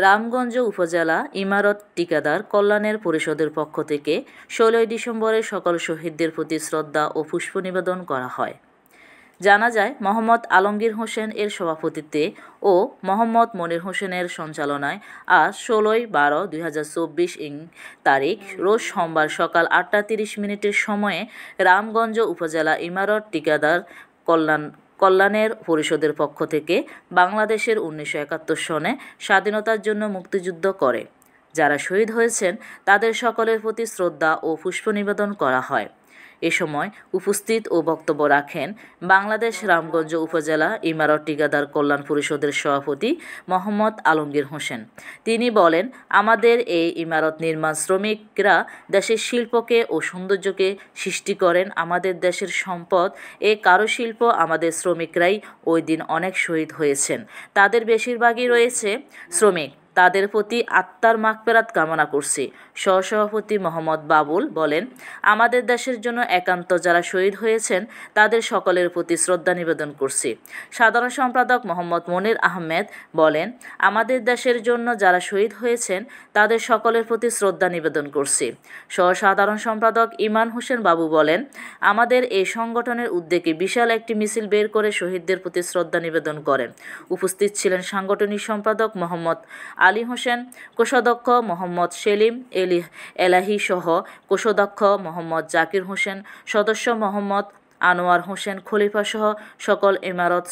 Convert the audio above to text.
রামগঞ্জ উপজেলা ইমারত ঠিকাদার কল্যাণের পরিষদের পক্ষ থেকে ১৬ ডিসেম্বরে সকল শহীদদের প্রতি শ্রদ্ধা ও পুষ্প নিবেদন করা হয়। জানা যায়, মোহাম্মদ আলমগীর হোসেন এর সভাপতিত্বে ও মোহাম্মদ মনির হোসেনের সঞ্চালনায় আজ ১৬/১২/২০২৪ তারিখ রোজ সোমবার সকাল ৮টা ৩০ সময়ে রামগঞ্জ উপজেলা ইমারত ঠিকাদার কল্যাণের পরিষদের পক্ষ থেকে বাংলাদেশের ১৯৭১ সনে স্বাধীনতার জন্য মুক্তিযুদ্ধ করে যারা শহীদ হয়েছেন তাদের সকলের প্রতি শ্রদ্ধা ও পুষ্প নিবেদন করা হয়। এ সময় উপস্থিত ও বক্তব্য রাখেন বাংলাদেশ রামগঞ্জ উপজেলা ইমারত ঠিকাদার কল্যাণ পরিষদের সভাপতি মোহাম্মদ আলমগীর হোসেন। তিনি বলেন, আমাদের এই ইমারত নির্মাণ শ্রমিকরা দেশের শিল্পকে ও সৌন্দর্যকে সৃষ্টি করেন। আমাদের দেশের সম্পদ এই কারুশিল্প। আমাদের শ্রমিকরাই ওই দিন অনেক শহীদ হয়েছেন। তাদের বেশিরভাগই রয়েছে শ্রমিক। তাদের প্রতি আত্মার মাগফিরাত কামনা করছি। সহসভাপতি মোহাম্মদ বাবুল বলেন, আমাদের দেশের জন্য একান্ত যারা শহীদ হয়েছেন তাদের সকলের প্রতি শ্রদ্ধা নিবেদন করছি। সাধারণ সম্পাদক মোহাম্মদ মনির আহমেদ বলেন, আমাদের দেশের জন্য যারা শহীদ হয়েছেন তাদের সকলের প্রতি শ্রদ্ধা নিবেদন করছি। সহসাধারণ সম্পাদক ইমান হোসেন বাবু বলেন, আমাদের এই সংগঠনের উদ্যোগে বিশাল একটি মিছিল বের করে শহীদদের প্রতি শ্রদ্ধা নিবেদন করেন। উপস্থিত ছিলেন সাংগঠনিক সম্পাদক মোহাম্মদ আলী হোসেন, কোষাধ্যক্ষ মোহাম্মদ সেলিম এলাহি সহ কোষাধ্যক্ষ মোহাম্মদ জাকির হোসেন, সদস্য মোহাম্মদ আনোয়ার হোসেন খলিফা সহ সকল ইমারত